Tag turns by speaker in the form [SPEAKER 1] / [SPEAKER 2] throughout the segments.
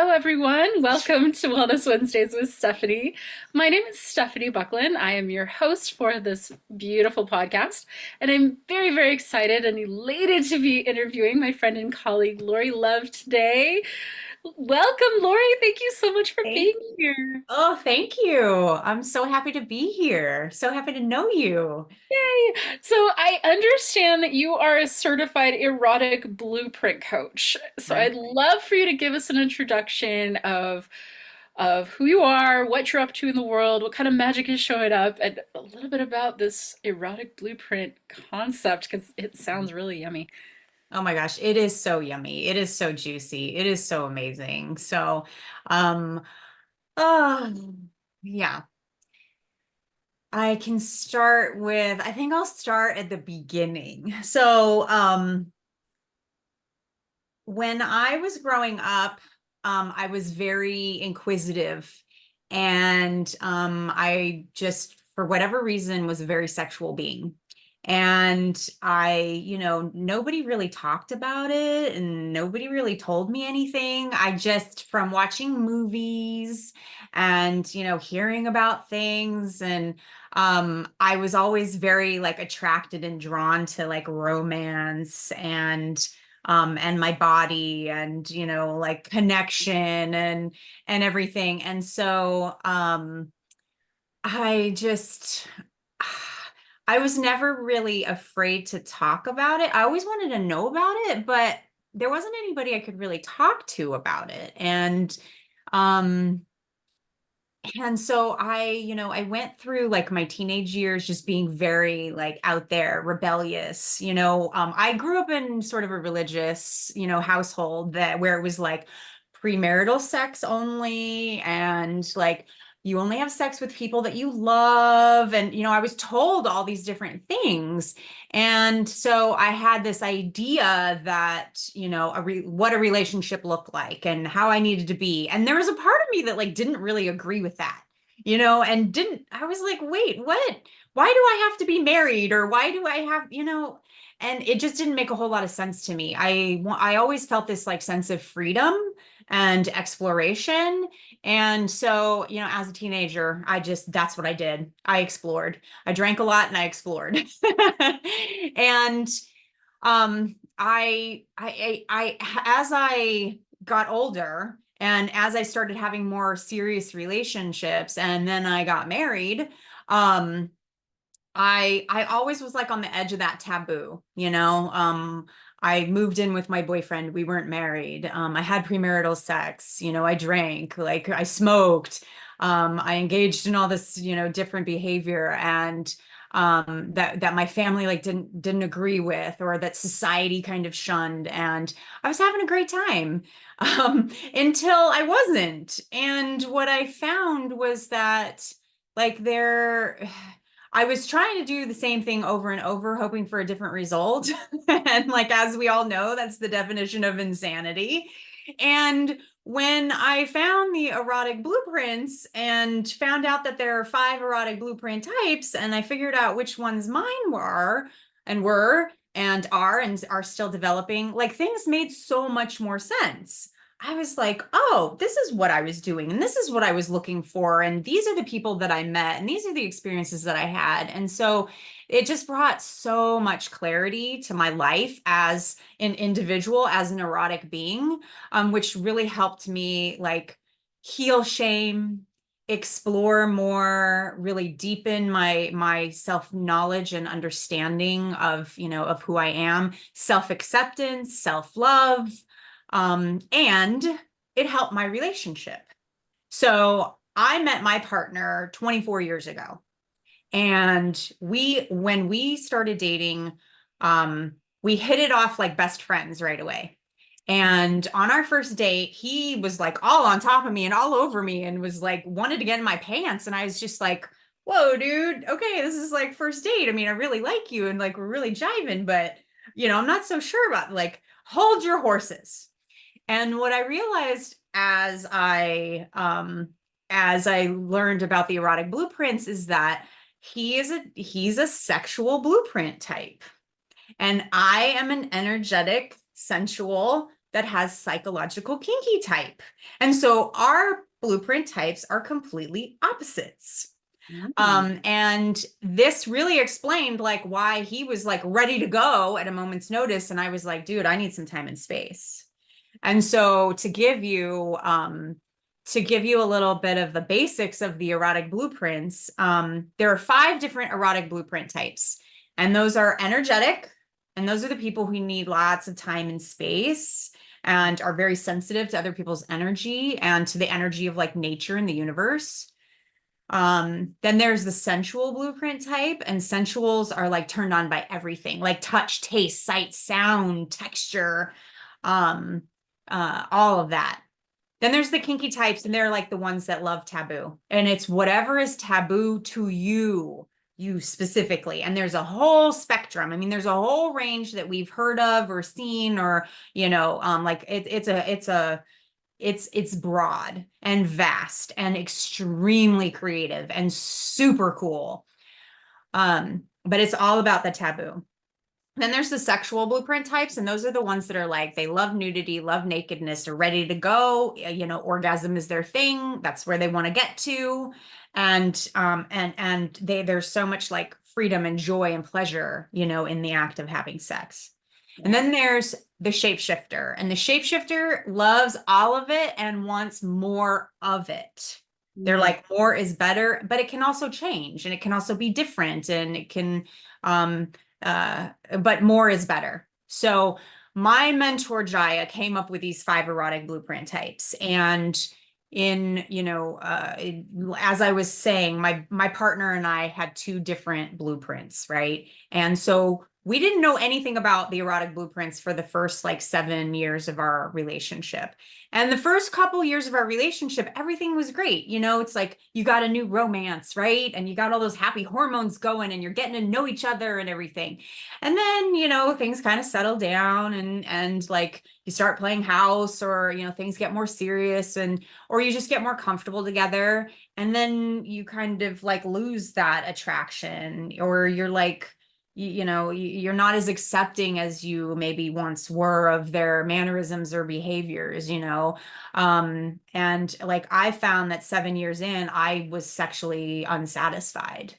[SPEAKER 1] Hello, everyone. Welcome to Wellness Wednesdays with Stephanie. My name is Stephanie Buckland. I am your host for this beautiful podcast, and I'm very, very excited and elated to be interviewing my friend and colleague, Laurie Love, today. Welcome, Laurie. Thank you so much for being
[SPEAKER 2] Thank,
[SPEAKER 1] here.
[SPEAKER 2] thank you. I'm so happy to be here. So happy to know you.
[SPEAKER 1] Yay! So I understand that you are a certified erotic blueprint coach. So
[SPEAKER 2] Right.
[SPEAKER 1] I'd love for you to give us an introduction of who you are, what you're up to in the world, what kind of magic is showing up, and a little bit about this erotic blueprint concept because it sounds really yummy.
[SPEAKER 2] Oh my gosh, it is so yummy. It is so juicy. It is so amazing. Um, oh, yeah. I can start with, I think I'll start at the beginning. When I was growing up, I was very inquisitive and I just, for whatever reason, was a very sexual being. And nobody really talked about it and nobody really told me anything. I just, from watching movies and, hearing about things and I was always very like attracted and drawn to like romance and my body and like connection and everything. And so I just I was never really afraid to talk about it. I always wanted to know about it, but there wasn't anybody I could really talk to about it. Um and so I went through like my teenage years just being very like out there, rebellious. I grew up in sort of a religious, household that where it was like premarital sex only and like you only have sex with people that you love. And, I was told all these different things. And so I had this idea that, what a relationship looked like and how I needed to be. And there was a part of me that like didn't really agree with that, and didn't, I was like, wait, what? Why do I have to be married? Or why do I have, and it just didn't make a whole lot of sense to me. I always felt this like sense of freedom and exploration. And so, as a teenager, that's what I did. I explored. I drank a lot and I explored. And as I got older and as I started having more serious relationships and then I got married, um, I always was like on the edge of that taboo, I moved in with my boyfriend. We weren't married. I had premarital sex, I drank, like I smoked. I engaged in all this, different behavior and that my family like didn't agree with or that society kind of shunned. And I was having a great time until I wasn't. And what I found was that like I was trying to do the same thing over and over, hoping for a different result. And like, as we all know, that's the definition of insanity. And when I found the erotic blueprints and found out that there are 5 erotic blueprint types, and I figured out which ones mine were and are still developing, like things made so much more sense. I was like, oh, this is what I was doing, and this is what I was looking for, and these are the people that I met, and these are the experiences that I had. And so it just brought so much clarity to my life as an individual, as an erotic being, which really helped me like heal shame, explore more, really deepen my self-knowledge and understanding of, of who I am, self-acceptance, self-love and it helped my relationship. So I met my partner 24 years ago. And when we started dating, we hit it off like best friends right away. And on our first date, he was like all on top of me and all over me and was like wanted to get in my pants. And I was just like, whoa, dude, okay, this is like first date. I mean, I really like you and like we're really jiving, but I'm not so sure about like hold your horses. And what I realized as I learned about the erotic blueprints is that he's a sexual blueprint type. And I am an energetic, sensual, that has psychological kinky type. And so our blueprint types are completely opposites.
[SPEAKER 1] Mm.
[SPEAKER 2] And this really explained like why he was like ready to go at a moment's notice. And I was like, dude, I need some time and space. And so to give you a little bit of the basics of the erotic blueprints, there are 5 different erotic blueprint types. And those are energetic. And those are the people who need lots of time and space and are very sensitive to other people's energy and to the energy of like nature and the universe. Then there's the sensual blueprint type, and sensuals are like turned on by everything, like touch, taste, sight, sound, texture, um, all of that. Then there's the kinky types, and they're like the ones that love taboo. And it's whatever is taboo to you, you specifically. And there's a whole spectrum. I mean, there's a whole range that we've heard of or seen, or, like it's broad and vast and extremely creative and super cool. But it's all about the taboo. Then there's the sexual blueprint types, and those are the ones that are like, they love nudity, love nakedness, are ready to go. Orgasm is their thing. That's where they want to get to. And there's so much like freedom and joy and pleasure, in the act of having sex. And then there's the shapeshifter, and the shapeshifter loves all of it and wants more of it. They're like, more is better, but it can also change and it can also be different, and it can, but more is better. So my mentor Jaiya came up with these 5 erotic blueprint types. And as I was saying, my partner and I had 2 different blueprints, right? And so we didn't know anything about the erotic blueprints for the first like 7 years of our relationship. And the first couple years of our relationship, everything was great. It's like you got a new romance, right? And you got all those happy hormones going and you're getting to know each other and everything. And then, things kind of settle down, and like you start playing house, or, things get more serious, or you just get more comfortable together. And then you kind of like lose that attraction, or you're like, you're not as accepting as you maybe once were of their mannerisms or behaviors. And like I found that 7 years in, I was sexually unsatisfied,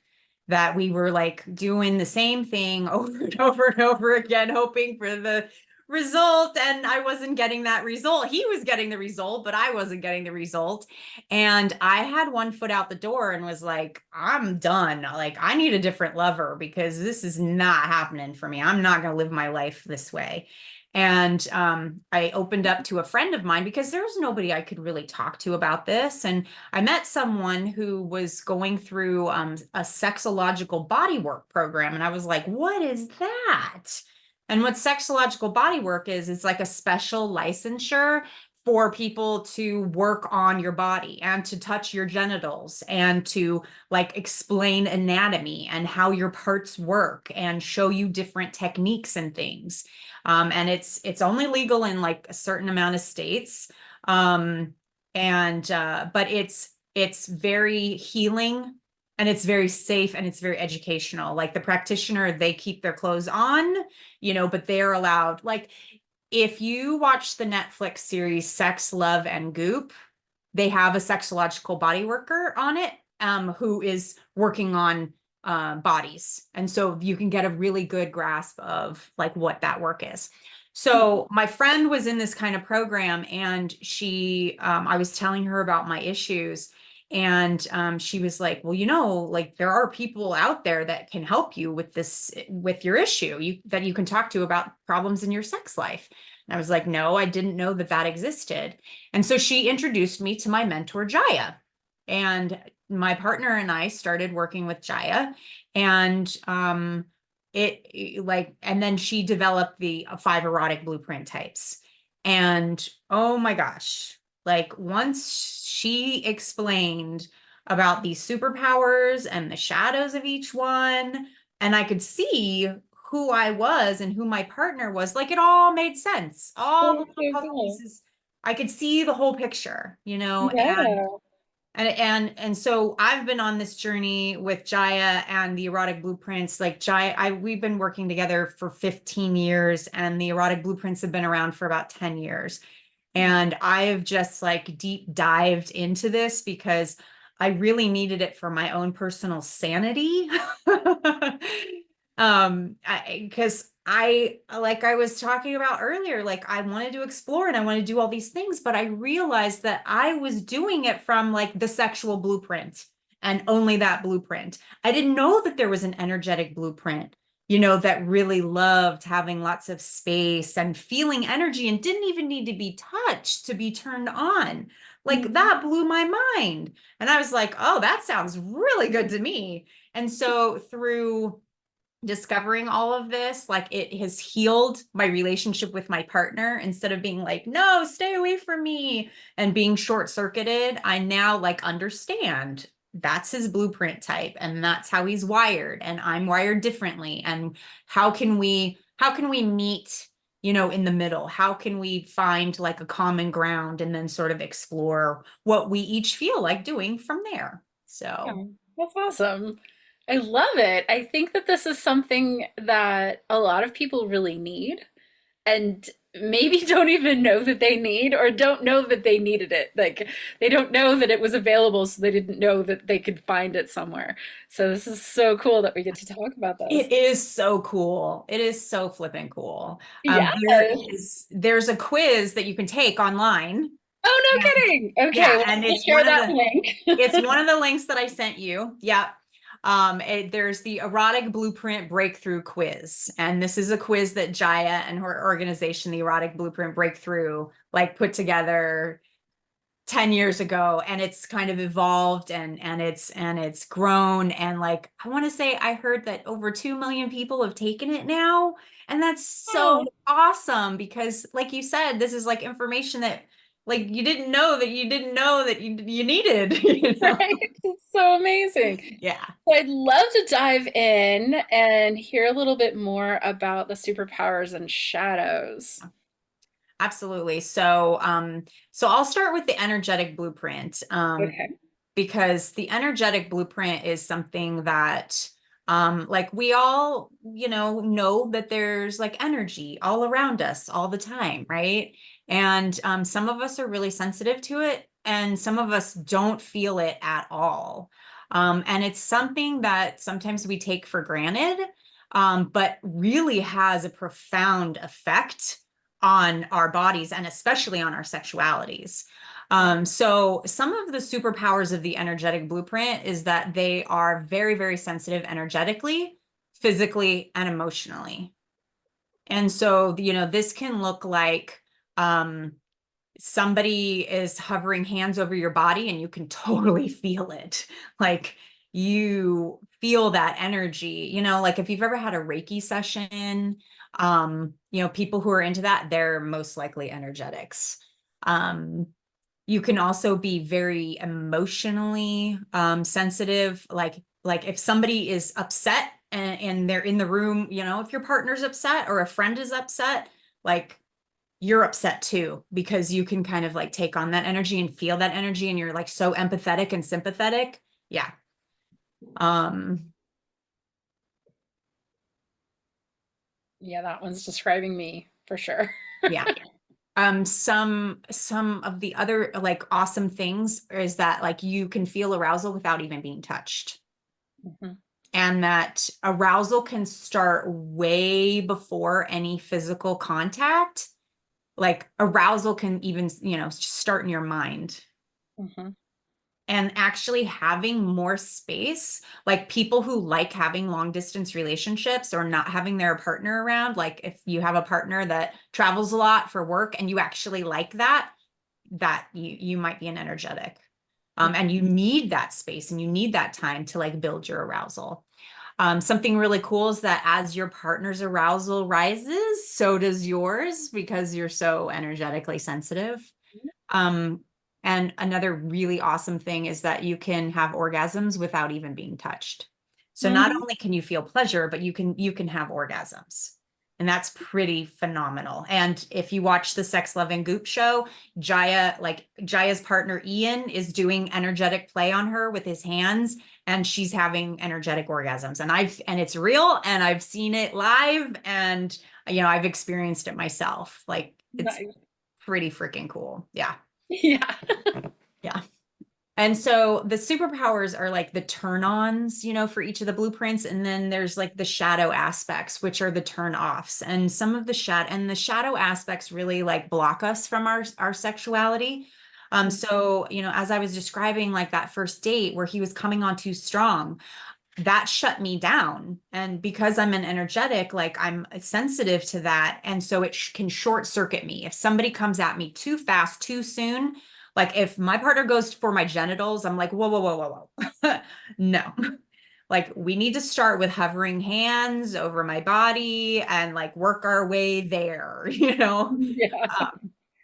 [SPEAKER 2] that we were like doing the same thing over and over and over again, hoping for the result, and I wasn't getting that result. He was getting the result, but I wasn't getting the result. And I had one foot out the door and was like, I'm done. Like, I need a different lover, because this is not happening for me. I'm not going to live my life this way. And I opened up to a friend of mine, because there was nobody I could really talk to about this. And I met someone who was going through a sexological bodywork program. And I was like, what is that? And what sexological bodywork is, it's like a special licensure for people to work on your body and to touch your genitals and to like explain anatomy and how your parts work and show you different techniques and things. And it's only legal in like a certain amount of states. But it's very healing, and it's very safe, and it's very educational. Like the practitioner, they keep their clothes on, but they're allowed, like, if you watch the Netflix series Sex, Love, and Goop, they have a sexological body worker on it, who is working on bodies. And so you can get a really good grasp of like what that work is. So my friend was in this kind of program, and I was telling her about my issues. And she was like, well, like there are people out there that can help you with this, with your issue, that you can talk to about problems in your sex life. And I was like, no, I didn't know that existed. And so she introduced me to my mentor, Jaiya. And my partner and I started working with Jaiya. And and then she developed the 5 erotic blueprint types. And oh my gosh, like once she explained about these superpowers and the shadows of each one, and I could see who I was and who my partner was, like it all made sense. All the
[SPEAKER 1] So
[SPEAKER 2] puzzle
[SPEAKER 1] cool.
[SPEAKER 2] pieces, I could see the whole picture, and
[SPEAKER 1] Yeah.
[SPEAKER 2] And so I've been on this journey with Jaiya and the Erotic Blueprints. Like we've been working together for 15 years, and the Erotic Blueprints have been around for about 10 years. And I have just like deep dived into this because I really needed it for my own personal sanity. Because like I was talking about earlier, like I wanted to explore and I want to do all these things, but I realized that I was doing it from like the sexual blueprint and only that blueprint. I didn't know that there was an energetic blueprint, that really loved having lots of space and feeling energy and didn't even need to be touched to be turned on. Like that blew my mind. And I was like, oh, that sounds really good to me. And so through discovering all of this, like it has healed my relationship with my partner. Instead of being like, no, stay away from me and being short-circuited, I now like understand that's his blueprint type and that's how he's wired and I'm wired differently. And how can we meet, in the middle? How can we find like a common ground and then sort of explore what we each feel like doing from there?
[SPEAKER 1] Yeah,
[SPEAKER 2] So
[SPEAKER 1] that's awesome. I love it. I think that this is something that a lot of people really need and maybe don't even know that they need or don't know that they needed it. Like they don't know that it was available, so they didn't know that they could find it somewhere. So this is so cool that we get to talk about this.
[SPEAKER 2] it is so cool. It is so flippin' cool.
[SPEAKER 1] Yes.
[SPEAKER 2] There's a quiz that you can take online.
[SPEAKER 1] Oh, no
[SPEAKER 2] And
[SPEAKER 1] kidding. Okay,
[SPEAKER 2] yeah,
[SPEAKER 1] well,
[SPEAKER 2] and
[SPEAKER 1] we'll share that link.
[SPEAKER 2] it's one of the links that I sent you. Yeah. There's the Erotic Blueprint Breakthrough Quiz. And this is a quiz that Jaiya and her organization, the Erotic Blueprint Breakthrough, like put together 10 years ago, and it's kind of evolved and it's grown. And like I want to say I heard that over 2 million people have taken it now. And that's so
[SPEAKER 1] Oh,
[SPEAKER 2] awesome because like you said, this is like information that like you didn't know that you didn't know that you needed,
[SPEAKER 1] right. It's so amazing.
[SPEAKER 2] Yeah.
[SPEAKER 1] So I'd love to dive in and hear a little bit more about the superpowers and shadows.
[SPEAKER 2] Absolutely. So I'll start with the energetic blueprint,
[SPEAKER 1] Okay.
[SPEAKER 2] because the energetic blueprint is something that, like we all, know that there's like energy all around us all the time, right? And some of us are really sensitive to it, and some of us don't feel it at all. And it's something that sometimes we take for granted, but really has a profound effect on our bodies and especially on our sexualities. So some of the superpowers of the energetic blueprint is that they are very, very sensitive energetically, physically, and emotionally. And so, this can look like somebody is hovering hands over your body and you can totally feel it. Like you feel that energy, like if you've ever had a Reiki session, people who are into that, they're most likely energetics. You can also be very emotionally sensitive, like if somebody is upset and they're in the room, if your partner's upset or a friend is upset, like you're upset too, because you can kind of like take on that energy and feel that energy and you're like so empathetic and sympathetic. Yeah. Um,
[SPEAKER 1] Yeah, that one's describing me for sure.
[SPEAKER 2] yeah. Some of the other like awesome things is that like you can feel arousal without even being touched.
[SPEAKER 1] Mhm.
[SPEAKER 2] And that arousal can start way before any physical contact. Like arousal can even, start in your mind.
[SPEAKER 1] Mhm.
[SPEAKER 2] And actually having more space, like people who like having long distance relationships or not having their partner around, like if you have a partner that travels a lot for work and you actually like that you might be an energetic. And you need that space and you need that time to like build your arousal. Something really cool is that as your partner's arousal rises, so does yours because you're so energetically sensitive. Um, and another really awesome thing is that you can have orgasms without even being touched. So not
[SPEAKER 1] Mhm.
[SPEAKER 2] only can you feel pleasure, but you can have orgasms. And that's pretty phenomenal. And if you watch the Sex, Love, and Goop show, Jaiya's partner Ian is doing energetic play on her with his hands, and she's having energetic orgasms. And it's real, and I've seen it live, and I've experienced it myself. Like, it's
[SPEAKER 1] Nice.
[SPEAKER 2] pretty freaking cool. Yeah.
[SPEAKER 1] Yeah.
[SPEAKER 2] Yeah. And so the superpowers are like the turn-ons, for each of the blueprints. And then there's like the shadow aspects, which are the turn-offs. And some of the shadow aspects really like block us from our sexuality. So, as I was describing like that first date where he was coming on too strong, that shut me down. And because I'm an energetic, like I'm sensitive to that. And so it can short circuit me. If somebody comes at me too fast, too soon, like if my partner goes for my genitals, I'm like, whoa, whoa, whoa, whoa, whoa. No. Like we need to start with hovering hands over my body and like work our way there,
[SPEAKER 1] Yeah.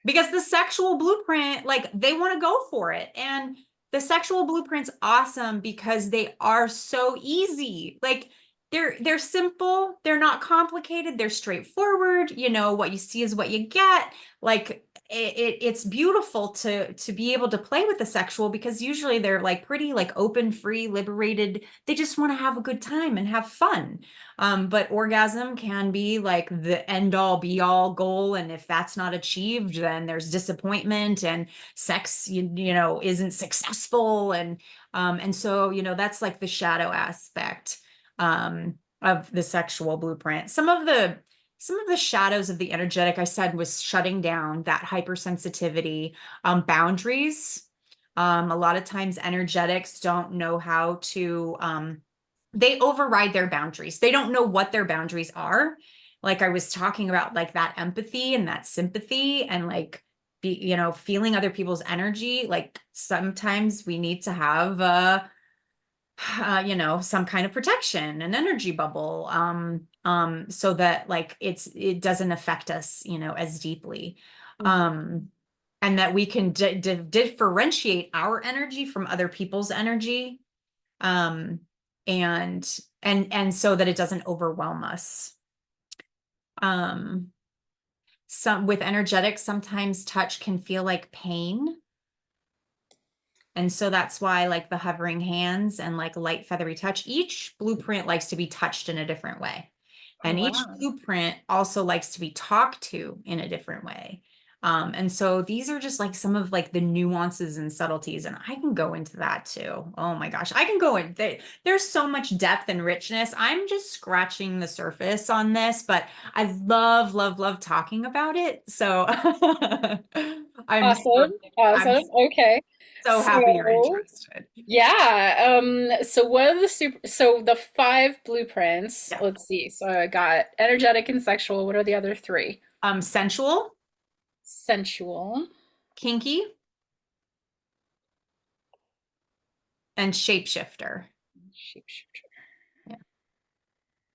[SPEAKER 2] because the sexual blueprint, like they want to go for it. And the sexual blueprint's awesome because they are so easy. Like they're simple, they're not complicated, they're straightforward. What you see is what you get. Like it's beautiful to be able to play with the sexual, because usually they're like pretty like open, free, liberated. They just want to have a good time and have fun. But orgasm can be like the end all be all goal. And if that's not achieved, then there's disappointment and sex, isn't successful. And so, that's like the shadow aspect, of the sexual blueprint. Some of the shadows of the energetic, I said, was shutting down that hypersensitivity, boundaries. A lot of times energetics don't know how to, they override their boundaries. They don't know what their boundaries are. Like I was talking about, like that empathy and that sympathy and like feeling other people's energy. Like sometimes we need to have some kind of protection, an energy bubble, so that like it doesn't affect us, as deeply. Um, and that we can differentiate our energy from other people's energy. Um, and so that it doesn't overwhelm us. Some with energetics, sometimes touch can feel like pain. And so that's why like the hovering hands and like light feathery touch, each blueprint likes to be touched in a different way.
[SPEAKER 1] Oh,
[SPEAKER 2] And each
[SPEAKER 1] wow.
[SPEAKER 2] blueprint also likes to be talked to in a different way. And so these are just like some of like the nuances and subtleties, and I can go into that too. Oh my gosh, I can go in. There's so much depth and richness. I'm just scratching the surface on this, but I love, love, love talking about it. So I'm
[SPEAKER 1] Awesome.
[SPEAKER 2] I'm
[SPEAKER 1] Awesome. Okay.
[SPEAKER 2] so happy you're
[SPEAKER 1] So,
[SPEAKER 2] interested.
[SPEAKER 1] yeah. So what are the five blueprints?
[SPEAKER 2] Yeah.
[SPEAKER 1] Let's see. So I got energetic and sexual. What are the other three?
[SPEAKER 2] Sensual,
[SPEAKER 1] Sensual,
[SPEAKER 2] kinky, and shapeshifter.
[SPEAKER 1] shapeshifter.
[SPEAKER 2] Yeah.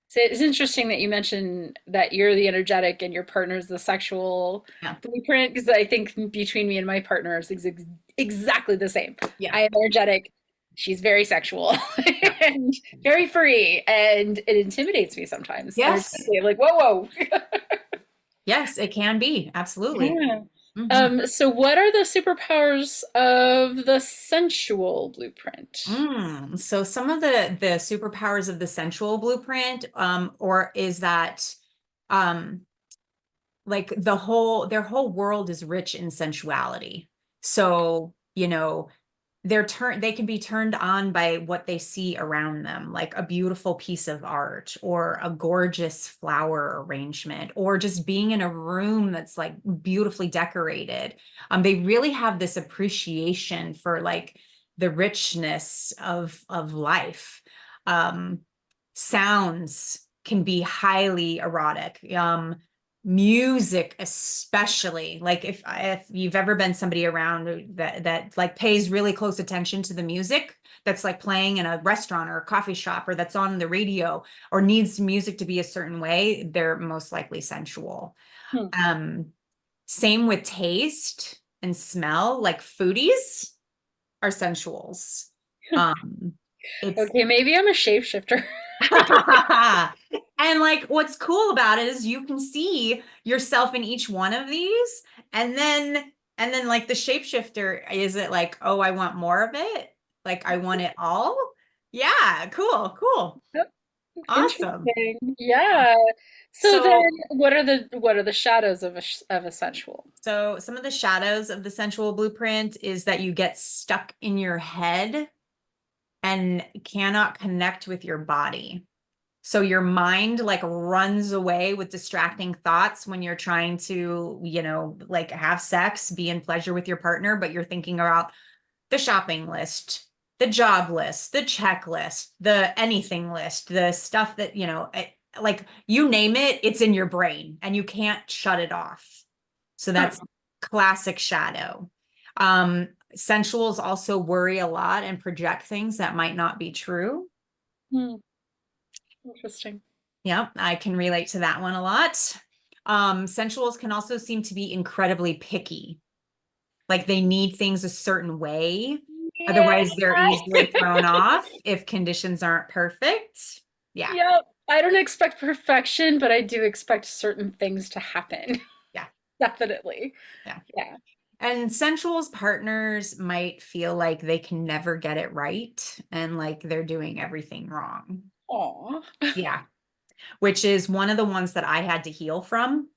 [SPEAKER 1] So it's interesting that you mentioned that you're the energetic and your partner's the sexual
[SPEAKER 2] Yeah.
[SPEAKER 1] blueprint, because I think between me and my partner is exactly the same.
[SPEAKER 2] Yeah.
[SPEAKER 1] I am energetic, she's very sexual
[SPEAKER 2] Yeah.
[SPEAKER 1] and very free, and it intimidates me sometimes.
[SPEAKER 2] Yes.
[SPEAKER 1] Energetically, I'm like, whoa, whoa.
[SPEAKER 2] Yes, it can be. Absolutely.
[SPEAKER 1] Yeah.
[SPEAKER 2] Hmm.
[SPEAKER 1] So what are the superpowers of the sensual blueprint?
[SPEAKER 2] So some of the superpowers of the sensual blueprint, or is that um like their whole world is rich in sensuality. So, they can be turned on by what they see around them, like a beautiful piece of art or a gorgeous flower arrangement, or just being in a room that's like beautifully decorated. They really have this appreciation for like the richness of life. um Sounds can be highly erotic. Music especially, like if you've ever been somebody around that like pays really close attention to the music that's like playing in a restaurant or a coffee shop, or that's on the radio, or needs music to be a certain way, they're most likely sensual.
[SPEAKER 1] Hmm.
[SPEAKER 2] um Same with taste and smell, like foodies are sensuals. um it's
[SPEAKER 1] Okay, maybe I'm a shapeshifter.
[SPEAKER 2] and And like, what's cool about it is you can see yourself in each one of these. And then like the shapeshifter, is it like, oh, I want more of it? Like, I want it all? Yeah, cool, cool.
[SPEAKER 1] Yep.
[SPEAKER 2] Awesome.
[SPEAKER 1] Interesting. Yeah. So then
[SPEAKER 2] So,
[SPEAKER 1] what are the shadows of a sensual?
[SPEAKER 2] so some of the shadows of the sensual blueprint is that you get stuck in your head and cannot connect with your body. So your mind like runs away with distracting thoughts when you're trying to, like have sex, be in pleasure with your partner, but you're thinking about the shopping list, the job list, the checklist, the anything list, the stuff that, like you name it, it's in your brain and you can't shut it off. So that's
[SPEAKER 1] Huh.
[SPEAKER 2] classic shadow. Sensuals also worry a lot and project things that might not be true.
[SPEAKER 1] Hmm. Interesting.
[SPEAKER 2] Yep, I can relate to that one a lot. Sensuals can also seem to be incredibly picky. Like they need things a certain way.
[SPEAKER 1] Yeah.
[SPEAKER 2] Otherwise, they're easily thrown off if conditions aren't perfect. Yeah,
[SPEAKER 1] Yep. I don't expect perfection, but I do expect certain things to happen.
[SPEAKER 2] yeah,
[SPEAKER 1] Definitely.
[SPEAKER 2] yeah.
[SPEAKER 1] Yeah.
[SPEAKER 2] And sensuals partners might feel like they can never get it right and like they're doing everything wrong.
[SPEAKER 1] Aw.
[SPEAKER 2] Yeah, which is one of the ones that I had to heal from.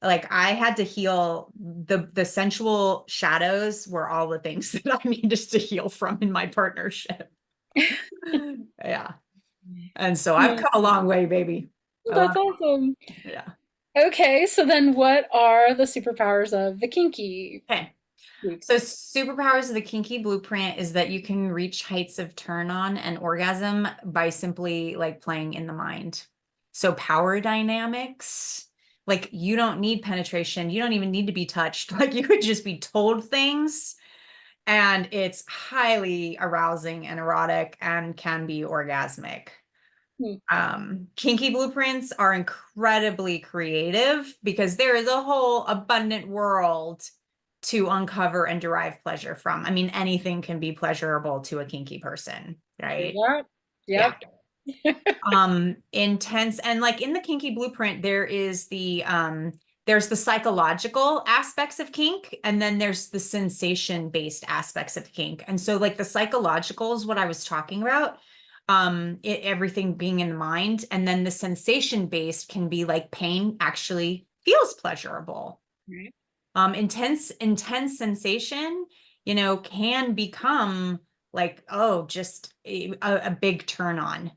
[SPEAKER 2] Like I had to heal the sensual shadows were all the things that I needed to heal from in my partnership. Yeah. And so I've
[SPEAKER 1] Hmm.
[SPEAKER 2] come a long way, baby.
[SPEAKER 1] That's awesome.
[SPEAKER 2] Yeah.
[SPEAKER 1] Okay, so then what are the superpowers of the kinky
[SPEAKER 2] Okay. So
[SPEAKER 1] blueprint?
[SPEAKER 2] superpowers of the kinky blueprint is that you can reach heights of turn on and orgasm by simply like playing in the mind. So power dynamics, like you don't need penetration. You don't even need to be touched. Like you could just be told things and it's highly arousing and erotic and can be orgasmic.
[SPEAKER 1] Hmm.
[SPEAKER 2] Kinky blueprints are incredibly creative because there is a whole abundant world to uncover and derive pleasure from. I mean, anything can be pleasurable to a kinky person,
[SPEAKER 1] True
[SPEAKER 2] right?
[SPEAKER 1] that.
[SPEAKER 2] Yeah.
[SPEAKER 1] Yep.
[SPEAKER 2] Intense and like in the kinky blueprint, there's the psychological aspects of kink, and then there's the sensation based aspects of kink. And so like the psychological is what I was talking about. Everything being in the mind, and then the sensation based can be like pain actually feels pleasurable.
[SPEAKER 1] Right.
[SPEAKER 2] Intense sensation, can become like, oh, just a big turn on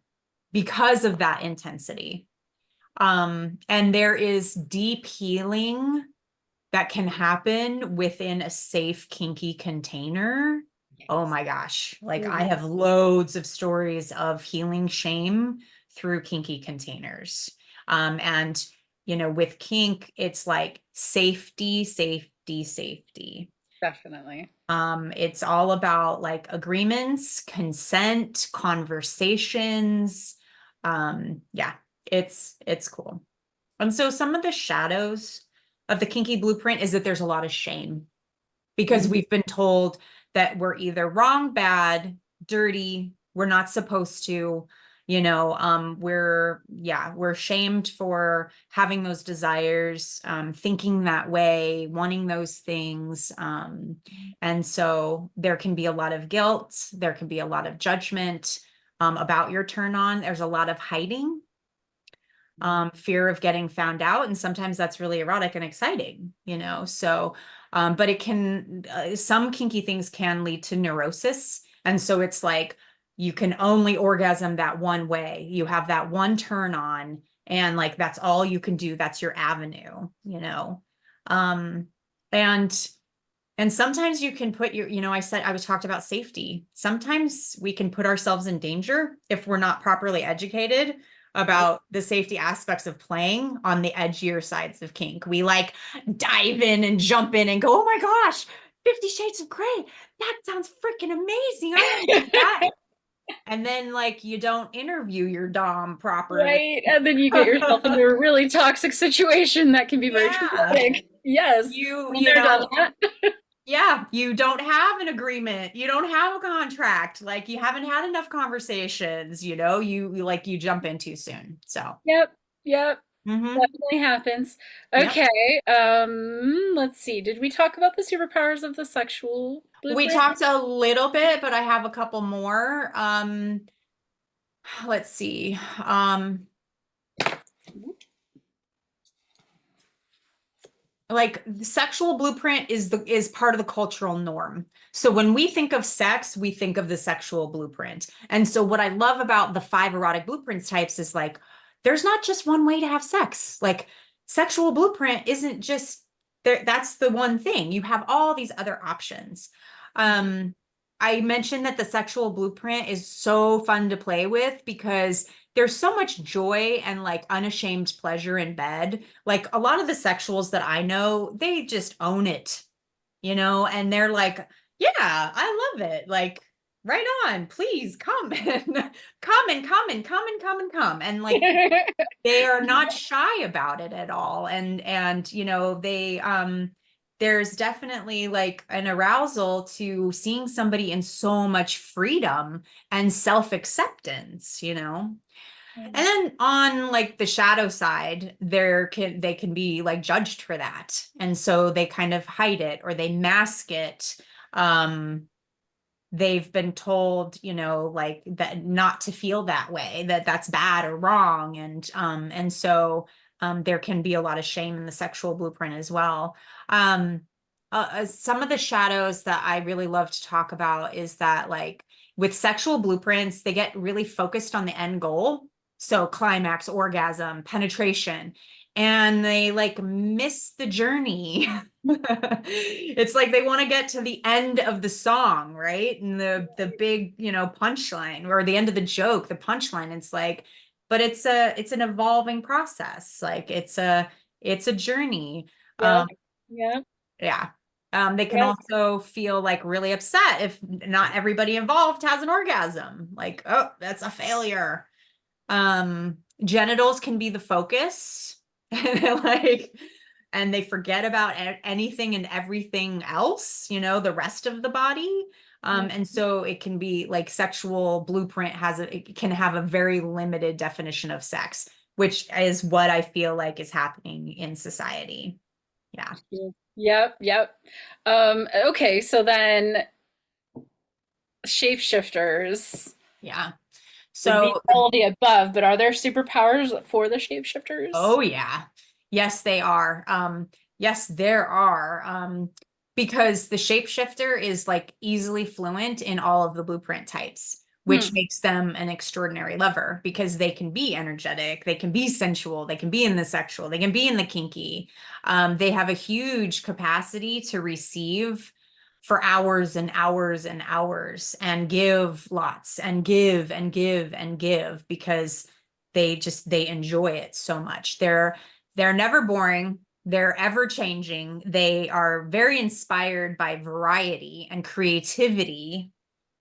[SPEAKER 2] because of that intensity. And there is deep healing that can happen within a safe, kinky container. Oh my gosh. Like I
[SPEAKER 1] Mhm.
[SPEAKER 2] have loads of stories of healing shame through kinky containers. And, with kink, it's like safety, safety, safety.
[SPEAKER 1] Definitely.
[SPEAKER 2] It's all about like agreements, consent, conversations. Yeah, it's cool. And so some of the shadows of the kinky blueprint is that there's a lot of shame because
[SPEAKER 1] Mhm.
[SPEAKER 2] we've been told that we're either wrong, bad, dirty, we're not supposed to, we're shamed for having those desires, thinking that way, wanting those things. And so there can be a lot of guilt, there can be a lot of judgment about your turn on. There's a lot of hiding, fear of getting found out. And sometimes that's really erotic and exciting, so, but it can, some kinky things can lead to neurosis. And so it's like, you can only orgasm that one way. You have that one turn on and like, that's all you can do. That's your avenue, um, and, and sometimes you can put I was talked about safety. Sometimes we can put ourselves in danger if we're not properly educated about the safety aspects of playing on the edgier sides of kink. We like dive in and jump in and go, oh my gosh, 50 Shades of Grey. That sounds freaking amazing. I want to do that. And then like you don't interview your Dom properly.
[SPEAKER 1] Right. And then you get yourself into a really toxic situation that can be very
[SPEAKER 2] Yeah.
[SPEAKER 1] traumatic. Yes.
[SPEAKER 2] You,
[SPEAKER 1] Been
[SPEAKER 2] you
[SPEAKER 1] there, done
[SPEAKER 2] know,
[SPEAKER 1] that.
[SPEAKER 2] Yeah, you don't have an agreement. You don't have a contract. Like you haven't had enough conversations, you like you jump in too soon. So,
[SPEAKER 1] Yep. Yep.
[SPEAKER 2] Mm-hmm.
[SPEAKER 1] Definitely happens.
[SPEAKER 2] Yep.
[SPEAKER 1] Okay. Let's see. Did we talk about the superpowers of the sexual
[SPEAKER 2] We
[SPEAKER 1] blueprint?
[SPEAKER 2] talked a little bit, but I have a couple more. Let's see. Like the sexual blueprint is part of the cultural norm. So when we think of sex, we think of the sexual blueprint. And so what I love about the 5 erotic blueprints types is like there's not just one way to have sex. Like sexual blueprint isn't just there, that's the one thing. You have all these other options. Um I mentioned that the sexual blueprint is so fun to play with because there's so much joy and like unashamed pleasure in bed. Like a lot of the sexuals that I know, they just own it, and they're like, yeah, I love it. Like, right on, please come and come and come and come and come and come. And like they are not shy about it at all. And they there's definitely like an arousal to seeing somebody in so much freedom and self-acceptance. And then on like the shadow side, they can be like judged for that. And so they kind of hide it or they mask it. Um, they've been told, like that not to feel that way, that that's bad or wrong. And so there can be a lot of shame in the sexual blueprint as well. Um, some of the shadows that I really love to talk about is that like with sexual blueprints, they get really focused on the end goal. So climax, orgasm, penetration, and they like miss the journey. It's like they want to get to the end of the song, right? And the big, punchline or the end of the joke, the punchline. It's like, but it's an evolving process. Like it's a journey.
[SPEAKER 1] Yep.
[SPEAKER 2] Um,
[SPEAKER 1] Yep.
[SPEAKER 2] yeah. They can
[SPEAKER 1] Yep.
[SPEAKER 2] also feel like really upset if not everybody involved has an orgasm. Like, oh, that's a failure. Genitals can be the focus. like and they forget about anything and everything else, the rest of the body.
[SPEAKER 1] Yep.
[SPEAKER 2] And so it can be like sexual blueprint it can have a very limited definition of sex, which is what I feel like is happening in society. Yeah.
[SPEAKER 1] Yep. Yep. Okay, so then shapeshifters
[SPEAKER 2] Yeah.
[SPEAKER 1] would be
[SPEAKER 2] So
[SPEAKER 1] all the above, but are there superpowers for the shapeshifters?
[SPEAKER 2] oh yeah. Yes, they are. Yes, there are. Because the shapeshifter is like easily fluent in all of the blueprint types, which
[SPEAKER 1] Hmm.
[SPEAKER 2] makes them an extraordinary lover because they can be energetic, they can be sensual, they can be in the sexual, they can be in the kinky. They have a huge capacity to receive for hours and hours and hours and give lots and give and give and give because they enjoy it so much. They're never boring. They're ever changing. They are very inspired by variety and creativity,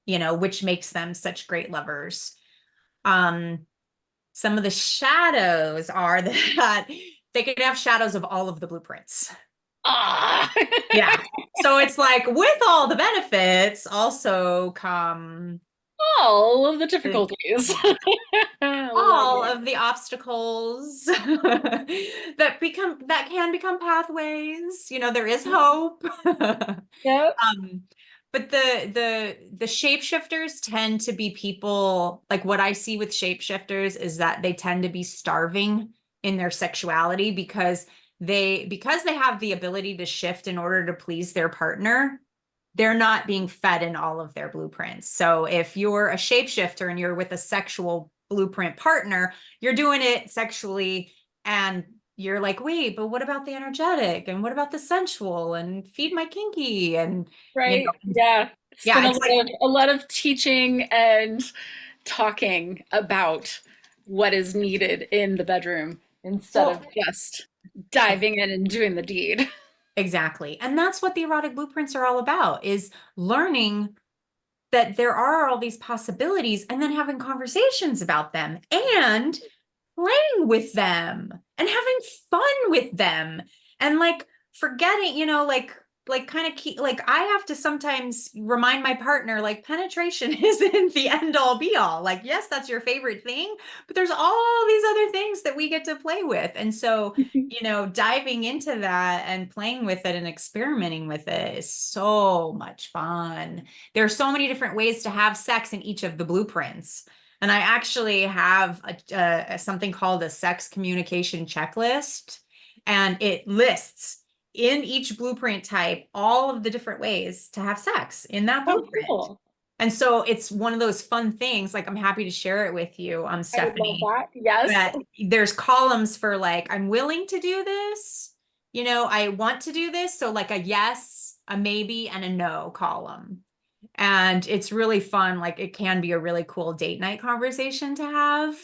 [SPEAKER 2] which makes them such great lovers. Um, some of the shadows are that they can have shadows of all of the blueprints.
[SPEAKER 1] Ah.
[SPEAKER 2] Yeah. So it's like with all the benefits also come
[SPEAKER 1] All of the
[SPEAKER 2] the,
[SPEAKER 1] difficulties.
[SPEAKER 2] yeah,
[SPEAKER 1] Love
[SPEAKER 2] all
[SPEAKER 1] it.
[SPEAKER 2] of the obstacles that can become pathways. There is hope.
[SPEAKER 1] Yep.
[SPEAKER 2] But the shapeshifters tend to be people like what I see with shapeshifters is that they tend to be starving in their sexuality because they have the ability to shift in order to please their partner. They're not being fed in all of their blueprints. So if you're a shapeshifter and you're with a sexual blueprint partner, you're doing it sexually and you're like, wait, but what about the energetic? And what about the sensual? And feed my kinky? And,
[SPEAKER 1] Right. Yeah. It's been
[SPEAKER 2] yeah, it's like,
[SPEAKER 1] a lot of teaching and talking about what is needed in the bedroom instead of
[SPEAKER 2] well,
[SPEAKER 1] just diving in and doing the deed.
[SPEAKER 2] exactly. And that's what the erotic blueprints are all about is learning that there are all these possibilities and then having conversations about them and playing with them and having fun with them and like forgetting, like like kind of keep, like I have to sometimes remind my partner, like penetration isn't the end all be all. Like, yes, that's your favorite thing, but there's all these other things that we get to play with. And so, diving into that and playing with it and experimenting with it is so much fun. There are so many different ways to have sex in each of the blueprints. And I actually have something called a sex communication checklist, and it lists in each blueprint type all of the different ways to have sex in that
[SPEAKER 1] Oh,
[SPEAKER 2] blueprint.
[SPEAKER 1] cool.
[SPEAKER 2] And so it's one of those fun things, like I'm happy to share it with you,
[SPEAKER 1] I would love
[SPEAKER 2] Stephanie,
[SPEAKER 1] that. Yes.
[SPEAKER 2] that there's columns for like, I'm willing to do this, I want to do this. So like a yes, a maybe, and a no column. And it's really fun. Like it can be a really cool date night conversation to have,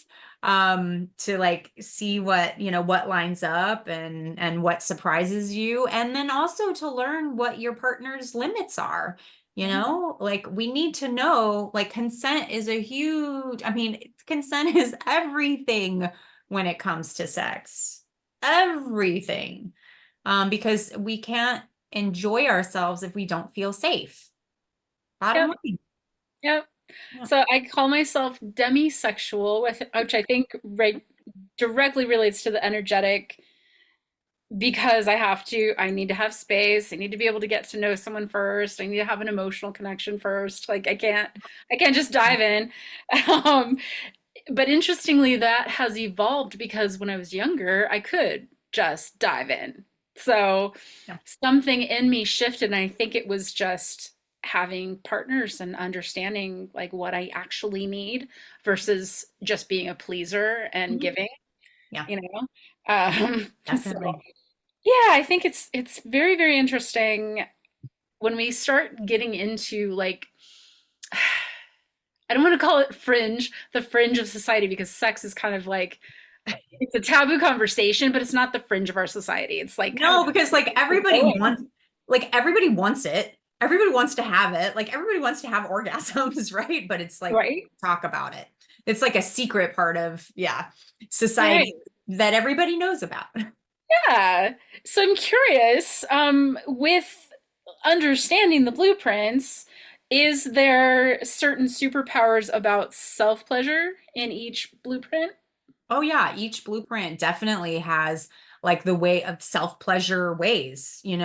[SPEAKER 2] to like see what lines up and what surprises you, and then also to learn what your partner's limits are. Like we need to know, like consent is a huge, I mean, consent is everything when it comes to sex, everything. Because we can't enjoy ourselves if we don't feel safe. Bottom
[SPEAKER 1] Yep.
[SPEAKER 2] line.
[SPEAKER 1] Yep.
[SPEAKER 2] Yeah.
[SPEAKER 1] So I call myself demisexual, which I think directly relates to the energetic, because I need to have space. I need to be able to get to know someone first. I need to have an emotional connection first. Like I can't just dive in. Um, but interestingly, that has evolved because when I was younger, I could just dive in. So
[SPEAKER 2] Yeah.
[SPEAKER 1] something in me shifted, and I think it was just having partners and understanding like what I actually need versus just being a pleaser and
[SPEAKER 2] Mhm.
[SPEAKER 1] giving,
[SPEAKER 2] Yeah,
[SPEAKER 1] you know. So
[SPEAKER 2] definitely.
[SPEAKER 1] yeah, I think it's very, very interesting when we start getting into like I don't want to call it fringe, the fringe of society, because sex is kind of like it's a taboo conversation, but it's not the fringe of our society. It's like kind of
[SPEAKER 2] No, because like
[SPEAKER 1] going,
[SPEAKER 2] everybody wants it. Everybody wants to have it. Like everybody wants to have orgasms, right? But it's like
[SPEAKER 1] right?
[SPEAKER 2] talk about it. It's like a secret part of, yeah,
[SPEAKER 1] Right.
[SPEAKER 2] society that everybody knows about.
[SPEAKER 1] Yeah. So I'm curious, with understanding the blueprints, is there certain superpowers about self-pleasure in each blueprint?
[SPEAKER 2] Oh yeah, each blueprint definitely has like the way of self-pleasure ways.
[SPEAKER 1] Right